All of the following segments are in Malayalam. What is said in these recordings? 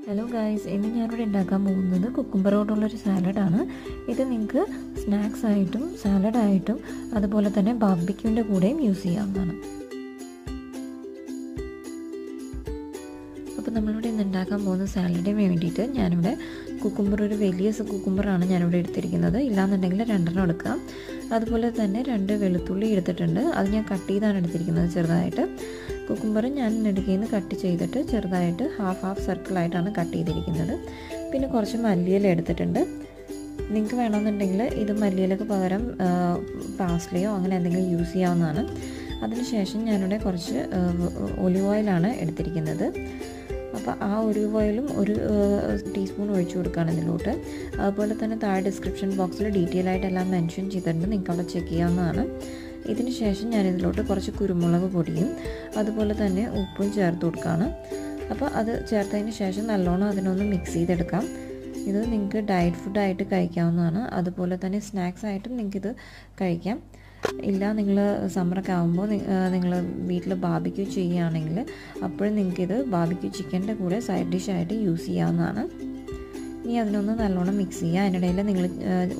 ഹലോ ഗൈസ്, ഇന്ന് ഞാനിവിടെ ഉണ്ടാക്കാൻ പോകുന്നത് കുക്കുംബറോടുള്ളൊരു സാലഡാണ്. ഇത് നിങ്ങൾക്ക് സ്നാക്സ് ആയിട്ടും സാലഡായിട്ടും അതുപോലെ തന്നെ ബാർബിക്യൂവിൻ്റെ കൂടെയും യൂസ് ചെയ്യാവുന്നതാണ്. അപ്പോൾ നമ്മളിവിടെ ഇന്ന് ഉണ്ടാക്കാൻ പോകുന്ന സാലഡിന് വേണ്ടിയിട്ട് ഞാനിവിടെ കുക്കുംബർ, ഒരു വലിയ കുക്കുംബറാണ് ഞാനിവിടെ എടുത്തിരിക്കുന്നത്. ഇല്ലാന്നുണ്ടെങ്കിൽ 2 എടുക്കാം. അതുപോലെ തന്നെ 2 വെളുത്തുള്ളി എടുത്തിട്ടുണ്ട്. അത് ഞാൻ കട്ട് ചെയ്താണ് എടുത്തിരിക്കുന്നത് ചെറുതായിട്ട്. കുക്കുംബർ ഞാൻ നെടുകയിൽ നിന്ന് കട്ട് ചെയ്തിട്ട് ചെറുതായിട്ട് ഹാഫ് സർക്കിളായിട്ടാണ് കട്ട് ചെയ്തിരിക്കുന്നത്. പിന്നെ കുറച്ച് മല്ലിയില എടുത്തിട്ടുണ്ട്. നിങ്ങൾക്ക് വേണമെന്നുണ്ടെങ്കിൽ ഇത് മല്ലിയിലക്ക് പകരം പാസ്ലയോ അങ്ങനെ എന്തെങ്കിലും യൂസ് ചെയ്യാവുന്നതാണ്. അതിനുശേഷം ഞാനിവിടെ കുറച്ച് ഒലിവ് ഓയിലാണ് എടുത്തിരിക്കുന്നത്. അപ്പോൾ ആ ഒലിവ് ഓയിലും 1 ടീസ്പൂൺ ഒഴിച്ചു കൊടുക്കുകയാണ് ഇതിലോട്ട്. അതുപോലെ തന്നെ താഴെ ഡിസ്ക്രിപ്ഷൻ ബോക്സിൽ ഡീറ്റെയിൽ ആയിട്ട് എല്ലാം മെൻഷൻ ചെയ്തിട്ടുണ്ട്, നിങ്ങൾക്ക് അവിടെ ചെക്ക് ചെയ്യാവുന്നതാണ്. ഇതിന് ശേഷം ഞാനിതിലോട്ട് കുറച്ച് കുരുമുളക് പൊടിയും അതുപോലെ തന്നെ ഉപ്പും ചേർത്ത് കൊടുക്കുകയാണ്. അപ്പോൾ അത് ചേർത്തതിന് ശേഷം നല്ലോണം അതിനൊന്ന് മിക്സ് ചെയ്തെടുക്കാം. ഇത് നിങ്ങൾക്ക് ഡയറ്റ് ഫുഡായിട്ട് കഴിക്കാവുന്നതാണ്. അതുപോലെ തന്നെ സ്നാക്സ് ആയിട്ടും നിങ്ങൾക്കിത് കഴിക്കാം. ഇല്ല, നിങ്ങൾ സമ്മറൊക്കെ ആകുമ്പോൾ നിങ്ങൾ വീട്ടിൽ ബാർബിക്യൂ ചെയ്യുകയാണെങ്കിൽ അപ്പോഴും നിങ്ങൾക്കിത് ബാർബിക്യൂ ചിക്കൻ്റെ കൂടെ സൈഡ് ഡിഷായിട്ട് യൂസ് ചെയ്യാവുന്നതാണ്. ഇനി അതിനൊന്ന് നല്ലോണം മിക്സ് ചെയ്യുക. അതിനിടയിൽ നിങ്ങൾ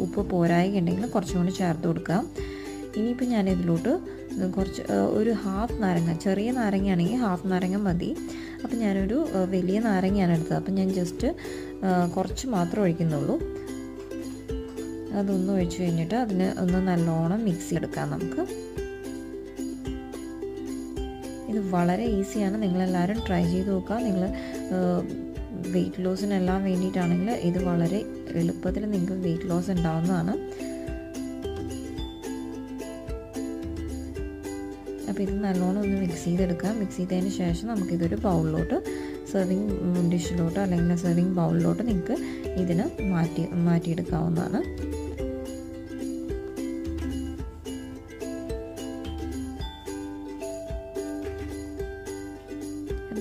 ഉപ്പ് പോരായി ഉണ്ടെങ്കിൽ കുറച്ചും കൂടി ചേർത്ത് കൊടുക്കുക. ഇനിയിപ്പോൾ ഞാനിതിലോട്ട് കുറച്ച് ഒരു ഹാഫ് നാരങ്ങ, ചെറിയ നാരങ്ങയാണെങ്കിൽ ഹാഫ് നാരങ്ങ മതി. അപ്പോൾ ഞാനൊരു വലിയ നാരങ്ങയാണ് എടുത്തത്. അപ്പോൾ ഞാൻ ജസ്റ്റ് കുറച്ച് മാത്രം ഒഴിക്കുന്നുള്ളൂ. അതൊന്ന് ഒഴിച്ച് കഴിഞ്ഞിട്ട് അതിന് ഒന്ന് നല്ലോണം മിക്സ് ചെയ്തെടുക്കാം നമുക്ക്. ഇത് വളരെ ഈസിയാണ്, നിങ്ങളെല്ലാവരും ട്രൈ ചെയ്ത് നോക്കുക. നിങ്ങൾ വെയിറ്റ് ലോസിനെല്ലാം വേണ്ടിയിട്ടാണെങ്കിൽ ഇത് വളരെ എളുപ്പത്തിൽ നിങ്ങൾക്ക് വെയിറ്റ് ലോസ് ഉണ്ടാവുന്നതാണ്. അപ്പോൾ ഇത് നല്ലോണം ഒന്ന് മിക്സ് ചെയ്തെടുക്കുക. മിക്സ് ചെയ്തതിന് ശേഷം നമുക്കിതൊരു ബൗളിലോട്ട്, സെർവിങ് ഡിഷിലോട്ടോ അല്ലെങ്കിൽ സെർവിങ് ബൗളിലോട്ട് നിങ്ങൾക്ക് ഇതിന് മാറ്റിയെടുക്കാവുന്നതാണ്.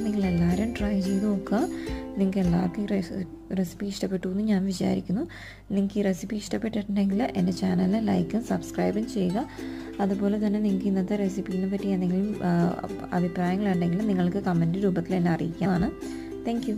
നിങ്ങളെല്ലാവരും ട്രൈ ചെയ്ത് നോക്കുക. നിങ്ങൾക്ക് എല്ലാവർക്കും ഈ റെസിപ്പി ഇഷ്ടപ്പെട്ടു എന്ന് ഞാൻ വിചാരിക്കുന്നു. നിങ്ങൾക്ക് ഈ റെസിപ്പി ഇഷ്ടപ്പെട്ടിട്ടുണ്ടെങ്കിൽ എൻ്റെ ചാനലിനെ ലൈക്കും സബ്സ്ക്രൈബും ചെയ്യുക. അതുപോലെ തന്നെ നിങ്ങൾക്ക് ഇന്നത്തെ റെസിപ്പീനെ പറ്റി എന്തെങ്കിലും അഭിപ്രായങ്ങളുണ്ടെങ്കിൽ നിങ്ങൾക്ക് കമൻറ്റ് രൂപത്തിൽ എന്നെ അറിയിക്കാവുന്നതാണ്. Thank you.